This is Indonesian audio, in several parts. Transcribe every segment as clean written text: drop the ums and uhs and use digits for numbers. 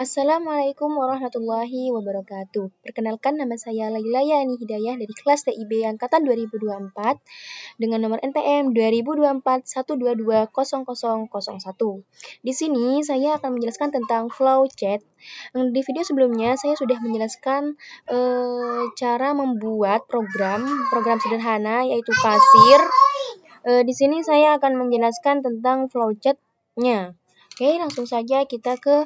Assalamualaikum warahmatullahi wabarakatuh. Perkenalkan, nama saya Laila Yani Hidayah dari kelas TIB angkatan 2024 dengan nomor NPM 202412200001. Di sini saya akan menjelaskan tentang flow chart. Di video sebelumnya saya sudah menjelaskan cara membuat program sederhana yaitu kasir. Di sini saya akan menjelaskan tentang flow chart-nya. Oke, langsung saja kita ke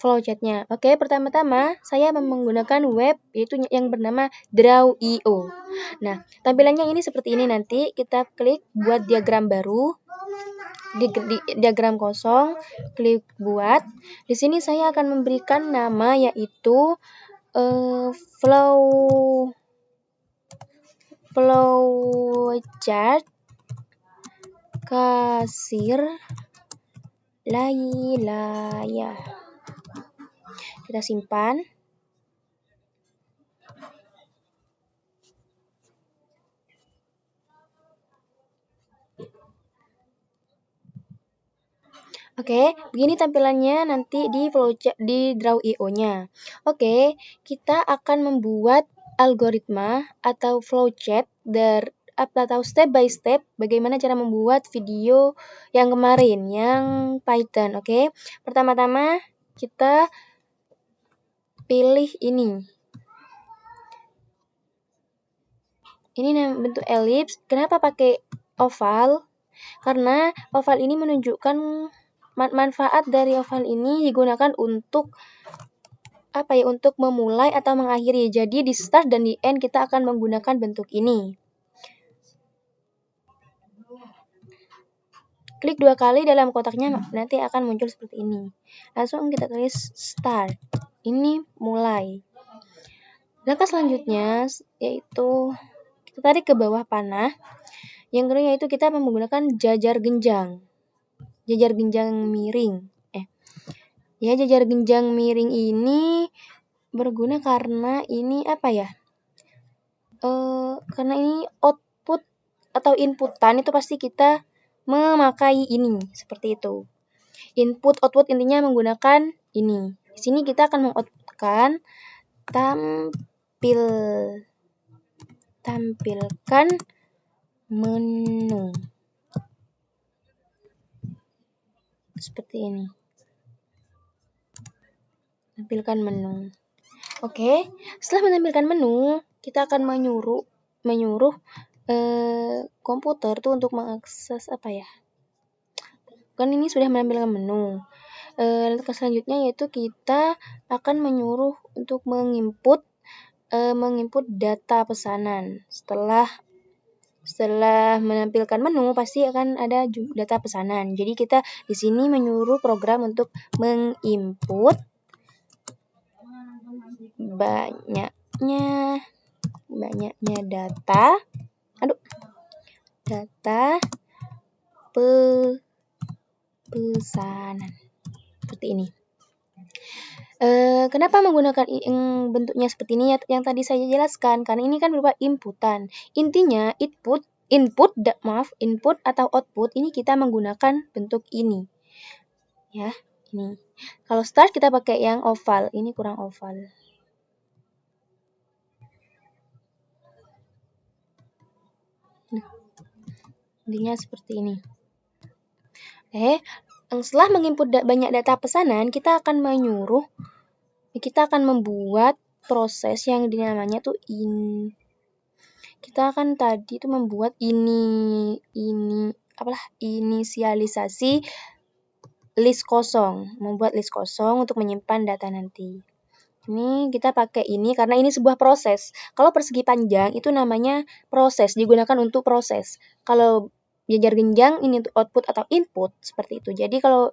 flowchart-nya. Oke, pertama-tama saya menggunakan web yaitu yang bernama Draw.io. Nah, tampilannya ini seperti ini nanti. Kita klik buat diagram baru. Di diagram kosong, klik buat. Di sini saya akan memberikan nama yaitu flowchart kasir Lailaya. Kita simpan. Oke, begini tampilannya nanti di flowchart di Draw.io-nya. Oke, kita akan membuat algoritma atau flowchart atau step by step bagaimana cara membuat video yang kemarin, yang Python. Oke, pertama-tama kita pilih ini. Ini bentuk elips. Kenapa pakai oval? Karena oval ini menunjukkan manfaat dari oval ini digunakan untuk untuk memulai atau mengakhiri. Jadi di start dan di end kita akan menggunakan bentuk ini. Klik 2 kali dalam kotaknya, nanti akan muncul seperti ini. Langsung kita tulis start. Ini mulai. Langkah selanjutnya yaitu kita tarik ke bawah panah. Yang kedua yaitu kita menggunakan jajar genjang. Jajar genjang miring. Jajar genjang miring ini berguna karena ini karena ini output atau inputan itu pasti kita memakai ini seperti itu. Input output intinya menggunakan ini. Di sini kita akan mengoutputkan tampilkan menu seperti ini. Tampilkan menu. Oke, setelah menampilkan menu, kita akan menyuruh komputer tuh untuk mengakses kan ini sudah menampilkan menu. Langkah selanjutnya yaitu kita akan menyuruh untuk menginput data pesanan. Setelah menampilkan menu pasti akan ada data pesanan. Jadi kita di sini menyuruh program untuk menginput banyaknya data pesanan seperti ini. Kenapa menggunakan bentuknya seperti ini yang tadi saya jelaskan? Karena ini kan berupa inputan. Intinya input atau output ini kita menggunakan bentuk ini. Ya, ini. Kalau start kita pakai yang oval, ini kurang oval. Intinya seperti ini. Setelah menginput banyak data pesanan, kita akan membuat proses yang dinamanya tuh kita akan tadi tuh membuat inisialisasi list kosong, membuat list kosong untuk menyimpan data nanti. Ini kita pakai ini karena ini sebuah proses. Kalau persegi panjang itu namanya proses, digunakan untuk proses. Kalau jajar genjang ini untuk output atau input seperti itu. Jadi kalau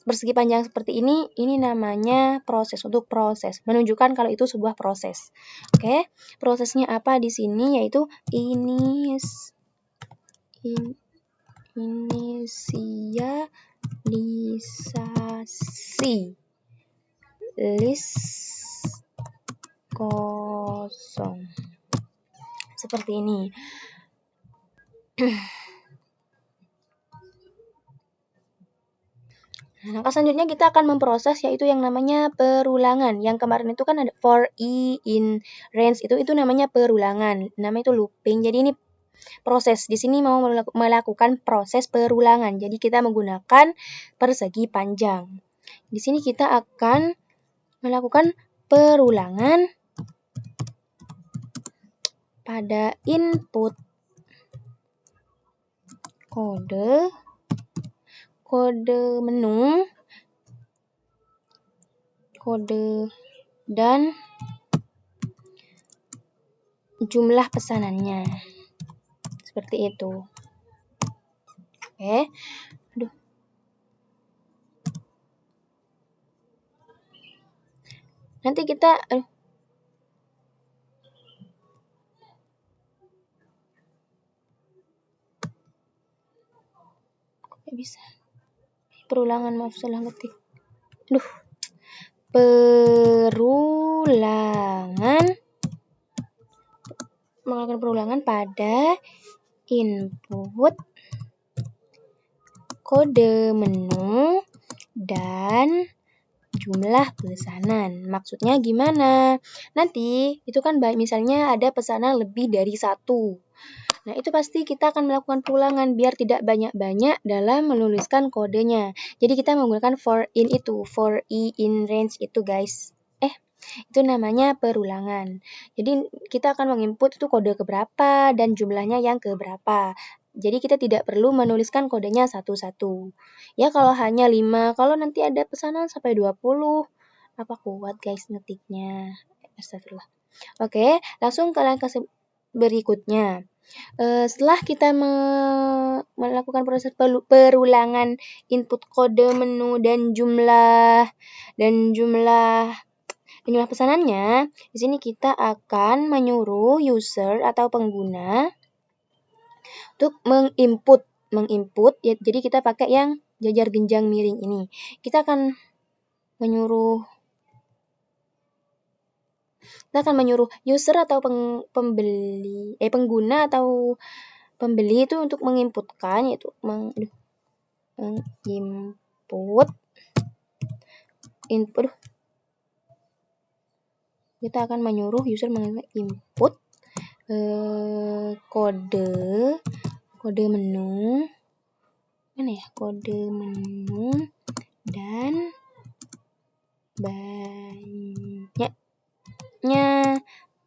persegi panjang seperti ini namanya proses, untuk proses, menunjukkan kalau itu sebuah proses. Oke, prosesnya apa di sini yaitu inisialisasi list kosong seperti ini. Nah, langkah selanjutnya kita akan memproses yaitu yang namanya perulangan. Yang kemarin itu kan ada for i in range itu namanya perulangan. Namanya itu looping. Jadi ini proses. Di sini mau melakukan proses perulangan. Jadi kita menggunakan persegi panjang. Di sini kita akan melakukan perulangan pada input kode menu, kode dan jumlah pesanannya. Seperti itu. Oke. Aduh. Nanti kita bisa. Perulangan, maaf salah ngetik. Aduh. Melakukan perulangan pada input kode menu dan jumlah pesanan. Maksudnya gimana? Nanti itu kan misalnya ada pesanan lebih dari 1. Nah, itu pasti kita akan melakukan perulangan biar tidak banyak-banyak dalam menuliskan kodenya. Jadi kita menggunakan for in itu, for i in range itu, guys. Itu namanya perulangan. Jadi kita akan menginput itu kode keberapa dan jumlahnya yang keberapa. Jadi kita tidak perlu menuliskan kodenya satu-satu. Ya kalau hanya 5, kalau nanti ada pesanan sampai 20, apa kuat guys ngetiknya. Astagfirullah. Oke, langsung ke langkah berikutnya. Setelah kita melakukan proses perulangan input kode menu dan jumlah pesanannya, di sini kita akan menyuruh user atau pengguna untuk menginput, ya, jadi kita pakai yang jajar genjang miring ini. Kita akan menyuruh user atau pengguna atau pembeli itu untuk menginputkan, yaitu menginput kita akan menyuruh user menginput kode menu, mana ya, kode menu dan banyaknya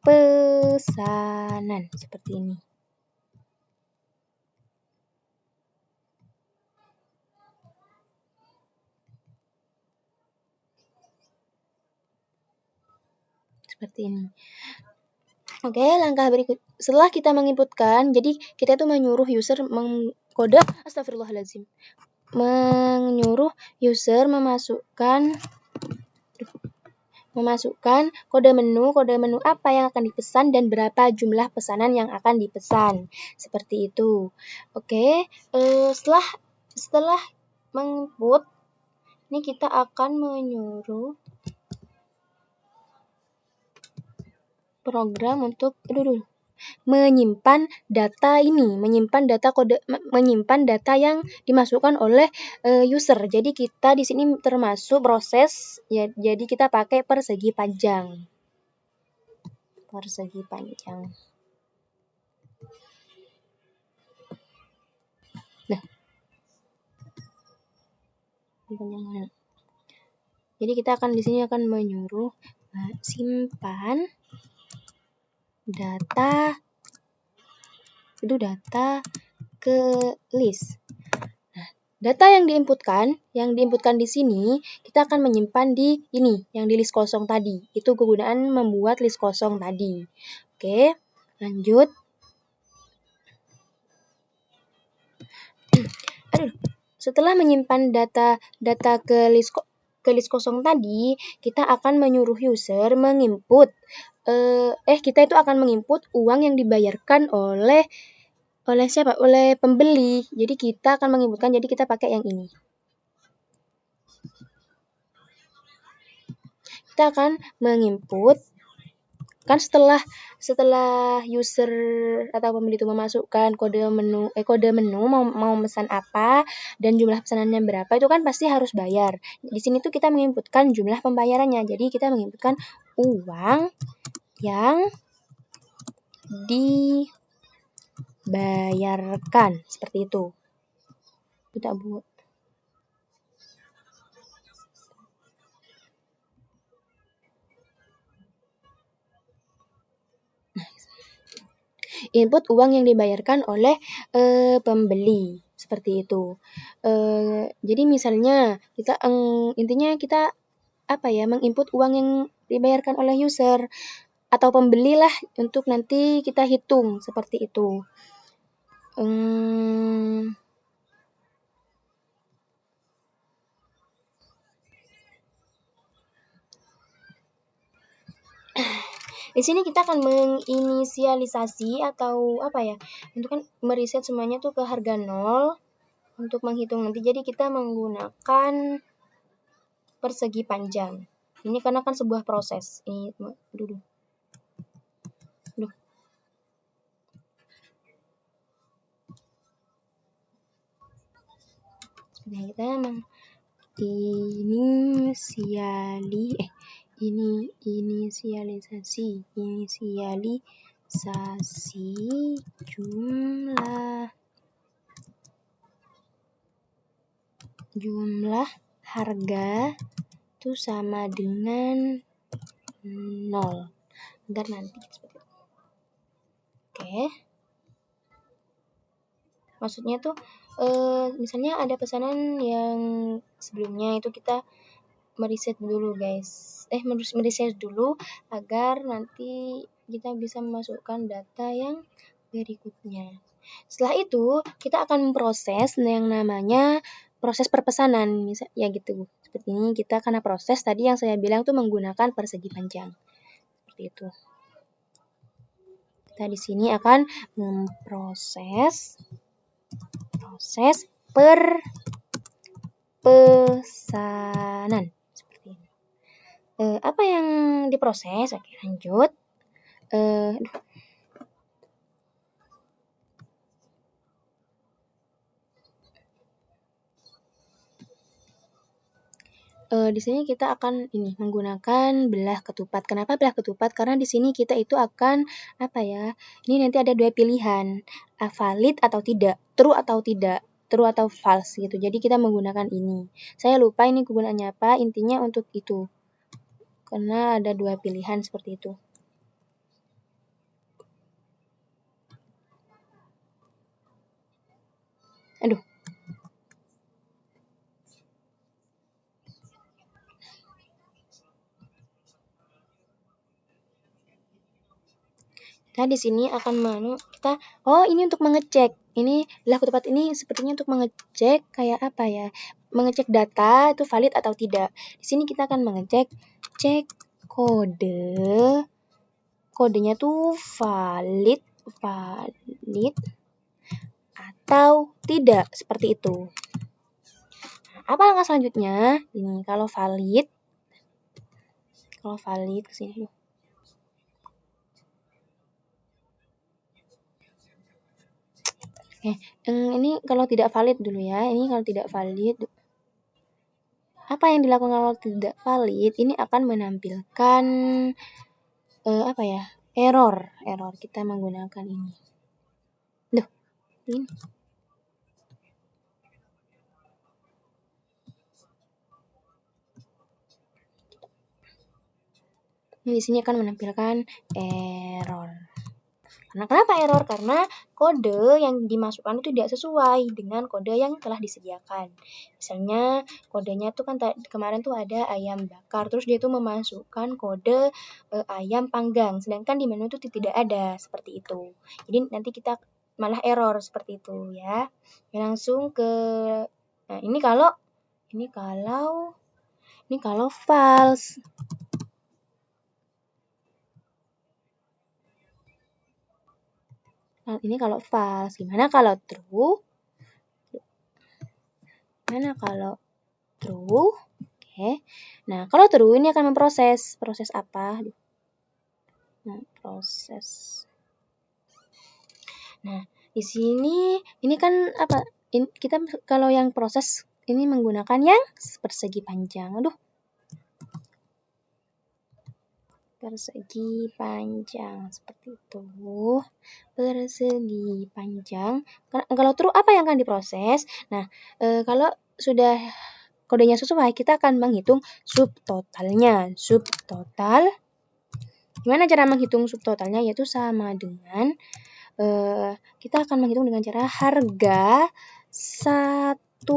pesanan seperti ini. Seperti ini. Oke, langkah berikut. Setelah kita menginputkan, jadi kita tuh menyuruh user menyuruh user memasukkan kode menu apa yang akan dipesan dan berapa jumlah pesanan yang akan dipesan. Seperti itu. Oke, setelah menginput, ini kita akan menyuruh program untuk menyimpan data yang dimasukkan oleh user. Jadi kita di sini termasuk proses ya, jadi kita pakai persegi panjang. Nah. Jadi kita akan di sini akan menyuruh simpan data ke list. Nah, data yang diinputkan di sini kita akan menyimpan di ini yang di list kosong tadi. Itu kegunaan membuat list kosong tadi. Oke, lanjut. Setelah menyimpan data ke list kosong tadi, kita akan menyuruh user menginput kita itu akan menginput uang yang dibayarkan oleh siapa? Oleh pembeli. Jadi kita akan menginputkan, jadi kita pakai yang ini. Kita akan menginput kan setelah user atau pembeli itu memasukkan kode menu mau pesan apa dan jumlah pesanannya berapa, itu kan pasti harus bayar. Di sini tuh kita menginputkan jumlah pembayarannya. Jadi kita menginputkan uang yang dibayarkan seperti itu. Kita buat input uang yang dibayarkan oleh pembeli seperti itu. Jadi misalnya kita intinya kita menginput uang yang dibayarkan oleh user atau pembeli lah untuk nanti kita hitung seperti itu. Di sini kita akan menginisialisasi atau itu kan mereset semuanya tuh ke harga 0 untuk menghitung nanti. Jadi kita menggunakan persegi panjang. Ini karena kan sebuah proses. Ini dulu. Sebenarnya kita inisialisasi jumlah harga itu sama dengan 0 agar nanti seperti itu. Oke. Maksudnya tuh misalnya ada pesanan yang sebelumnya itu kita mereset dulu guys. Mereset dulu agar nanti kita bisa memasukkan data yang berikutnya. Setelah itu kita akan memproses yang namanya proses perpesanan. Ya gitu. Seperti ini kita karena proses tadi yang saya bilang tuh menggunakan persegi panjang. Seperti itu. Kita di sini akan memproses pesanan seperti ini. Apa yang diproses? Oke, lanjut. Di sini kita akan menggunakan belah ketupat. Kenapa belah ketupat? Karena di sini kita itu akan ini nanti ada dua pilihan, valid atau tidak, true atau false gitu. Jadi kita menggunakan ini. Saya lupa ini kegunaannya apa, intinya untuk itu. Karena ada dua pilihan seperti itu. Nah, di sini akan ini untuk mengecek. Ini belah ketupat ini sepertinya untuk mengecek kayak mengecek data itu valid atau tidak. Di sini kita akan cek kodenya tuh valid atau tidak, seperti itu. Apa langkah selanjutnya? Ini kalau valid ke sini. Ini kalau tidak valid dulu ya. Ini kalau tidak valid. Apa yang dilakukan kalau tidak valid? Ini akan menampilkan error. Kita menggunakan ini. Ini. Ini di sini akan menampilkan error. Kenapa error? Karena kode yang dimasukkan itu tidak sesuai dengan kode yang telah disediakan. Misalnya kodenya tuh kan kemarin tuh ada ayam bakar, terus dia tuh memasukkan kode ayam panggang, sedangkan di menu itu tidak ada seperti itu. Jadi nanti kita malah error seperti itu ya. Langsung ke ini kalau false. Nah, ini kalau false. Gimana kalau true? Oke. Nah, kalau true ini akan proses apa? proses. Nah, di sini ini kan apa? Kita kalau yang proses ini menggunakan yang persegi panjang. Aduh. Persegi panjang seperti itu. Persegi panjang. Kalau true apa yang akan diproses? Nah, kalau sudah kodenya sesuai, kita akan menghitung subtotalnya. Subtotal. Gimana cara menghitung subtotalnya? Yaitu sama dengan kita akan menghitung dengan cara harga satuannya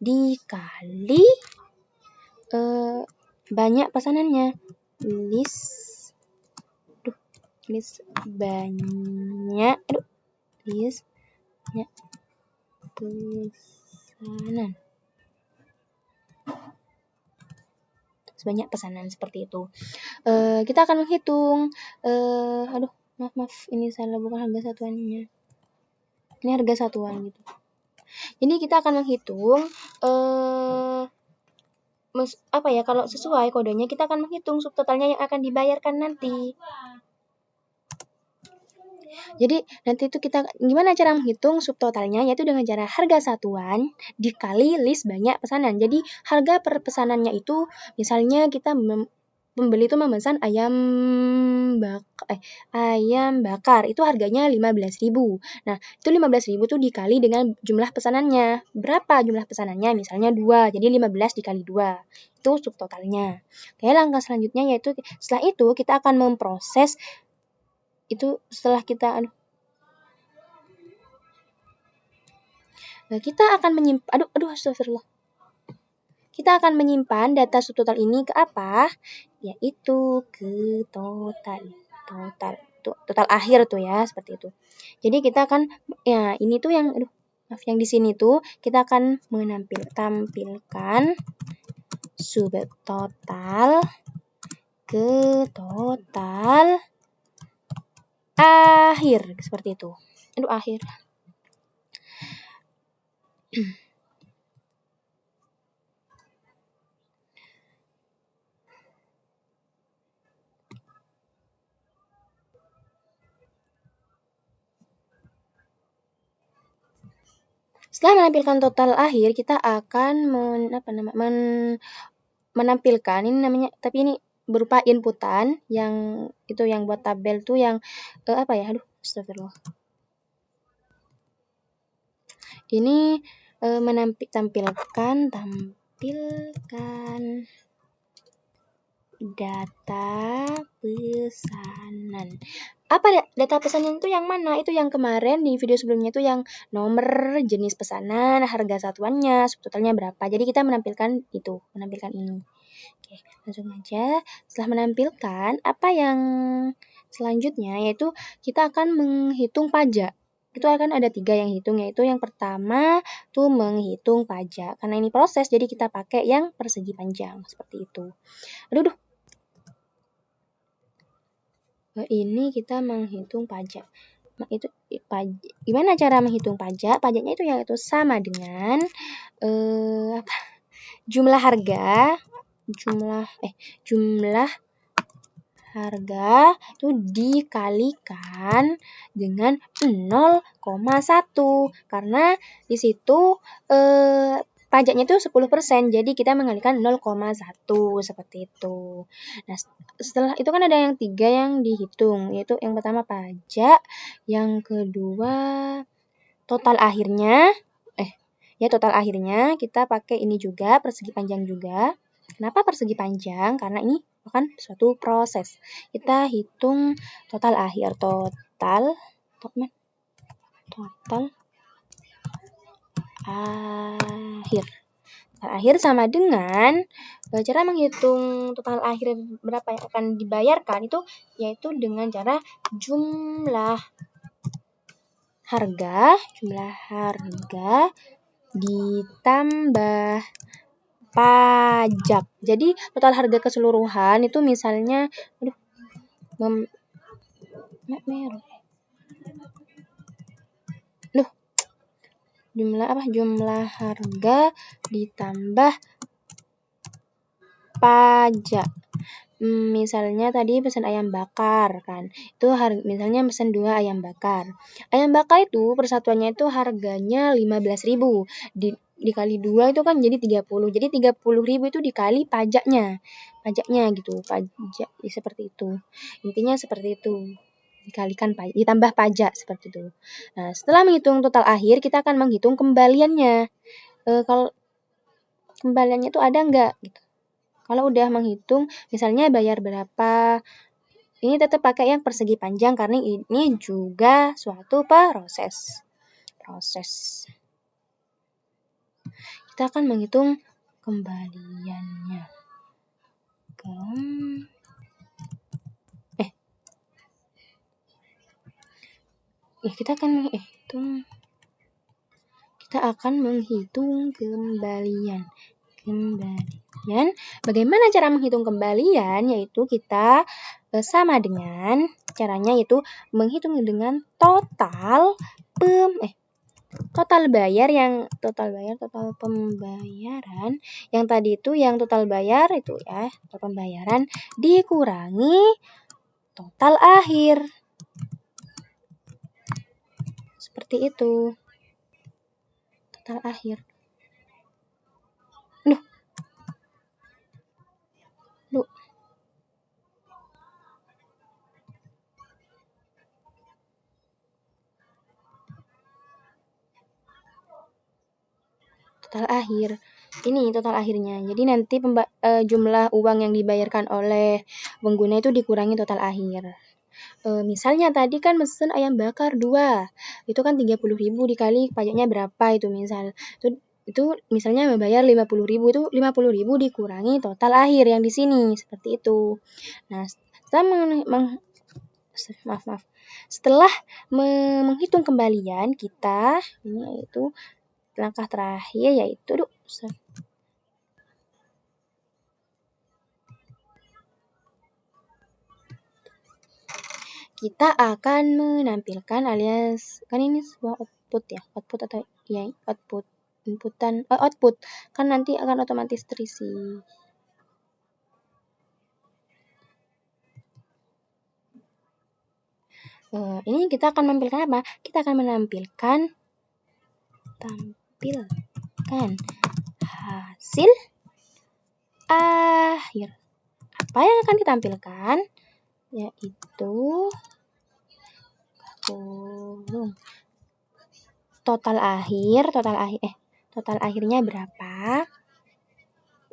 dikali banyak pesanannya. List banyak pesanan. Sebanyak pesanan seperti itu. Kita akan menghitung maaf ini salah, bukan harga satuannya. Ini harga satuan gitu. Jadi kita akan menghitung kalau sesuai kodenya kita akan menghitung subtotalnya yang akan dibayarkan nanti. Jadi nanti itu kita gimana cara menghitung subtotalnya, yaitu dengan cara harga satuan dikali list banyak pesanan. Jadi harga per pesanannya itu misalnya kita pembeli itu memesan ayam bakar itu harganya 15.000. Nah, itu 15.000 tuh dikali dengan jumlah pesanannya. Berapa jumlah pesanannya? Misalnya 2. Jadi 15 dikali 2. Itu subtotalnya. Oke, langkah selanjutnya yaitu setelah itu kita akan memproses itu setelah kita kita akan menyimpan astagfirullah. Kita akan menyimpan data subtotal ini ke apa? Yaitu ke total akhir tuh ya, seperti itu. Jadi kita akan ini tuh yang yang di sini tuh kita akan tampilkan subtotal ke total akhir seperti itu. Akhir. Setelah menampilkan total akhir, kita akan menampilkan ini namanya, tapi ini berupa inputan yang itu yang buat tabel tuh yang astagfirullah. Ini tampilkan data pesanan. Apa data pesanan itu yang mana? Itu yang kemarin di video sebelumnya itu yang nomor, jenis pesanan, harga satuannya, subtotalnya berapa. Jadi kita menampilkan ini. Oke, langsung aja. Setelah menampilkan, apa yang selanjutnya yaitu kita akan menghitung pajak. Itu akan ada 3 yang hitung, yaitu yang pertama tuh menghitung pajak. Karena ini proses, jadi kita pakai yang persegi panjang seperti itu. Ini kita menghitung pajak. Gimana cara menghitung pajak? Pajaknya itu yaitu sama dengan jumlah harga itu dikalikan dengan 0,1 karena di situ pajaknya itu 10%, jadi kita mengalikan 0,1 seperti itu. Nah, setelah itu kan ada yang 3 yang dihitung, yaitu yang pertama pajak, yang kedua total akhirnya, total akhirnya kita pakai ini juga persegi panjang juga. Kenapa persegi panjang? Karena ini bukan suatu proses. Kita hitung total akhir, total akhir sama dengan cara menghitung total akhir berapa yang akan dibayarkan itu yaitu dengan cara jumlah harga ditambah pajak. Jadi total harga keseluruhan itu misalnya jumlah harga ditambah pajak. misalnya tadi pesan ayam bakar kan. Itu misalnya pesan 2 ayam bakar. Ayam bakar itu persatuannya itu harganya 15.000. Dikali 2 itu kan jadi 30. Jadi 30.000 itu dikali pajaknya. Pajaknya gitu, pajak seperti itu. Intinya seperti itu. Dikalikan pajak, ditambah pajak seperti itu. Nah, setelah menghitung total akhir, kita akan menghitung kembaliannya. Kalau kembaliannya itu ada enggak gitu. Kalau udah menghitung, misalnya bayar berapa, ini tetap pakai yang persegi panjang karena ini juga suatu proses. Kita akan menghitung kembaliannya. Kita akan menghitung kembalian. Bagaimana cara menghitung kembalian? Yaitu kita sama dengan caranya yaitu menghitung dengan total pembayaran yang tadi itu yang total bayar itu ya, total pembayaran dikurangi total akhir. Seperti itu. Total akhir. Total akhir. Ini total akhirnya. Jadi nanti jumlah uang yang dibayarkan oleh pengguna itu dikurangi total akhir. Misalnya tadi kan mesen ayam bakar 2. Itu kan 30.000 dikali pajaknya berapa itu misal. Itu misalnya membayar 50.000 itu 50.000 dikurangi total akhir yang di sini seperti itu. Nah, setelah menghitung kembalian kita ini yaitu langkah terakhir yaitu kita akan menampilkan alias kan ini sebuah output ya, output atau ya output inputan output kan nanti akan otomatis terisi. Ini kita akan menampilkan apa? Kita akan menampilkan hasil akhir. Apa yang akan ditampilkan? Yaitu total akhirnya berapa?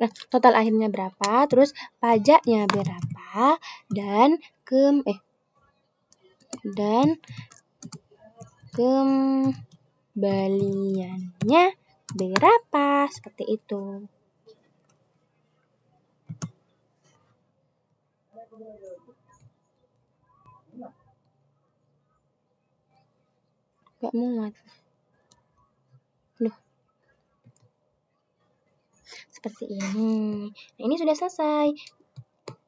Nah, total akhirnya berapa? Terus pajaknya berapa? Dan kembaliannya berapa? Seperti itu. Gak muat. Seperti ini. Nah, ini sudah selesai.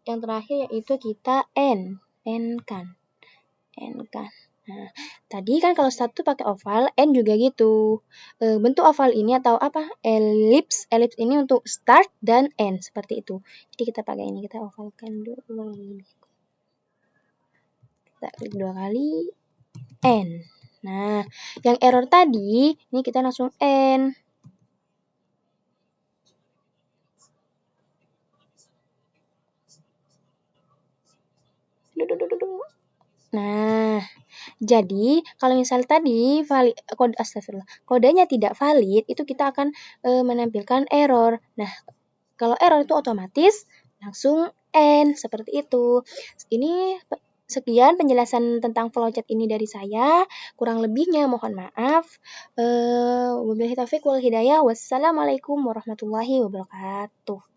Yang terakhir yaitu kita N kan. Nah, tadi kan kalau satu pakai oval, N juga gitu. Bentuk oval ini atau apa? Elips ini untuk start dan end seperti itu. Jadi kita pakai ini, kita ovalkan dulu. Kita klik 2 kali N. Nah, yang error tadi, ini kita langsung N. Nah, jadi kalau misal tadi kodenya tidak valid, itu kita akan menampilkan error. Nah, kalau error itu otomatis langsung N seperti itu. Ini sekian penjelasan tentang flowchart ini dari saya. Kurang lebihnya mohon maaf. Wabillahi taufiq wal hidayah. Wassalamualaikum warahmatullahi wabarakatuh.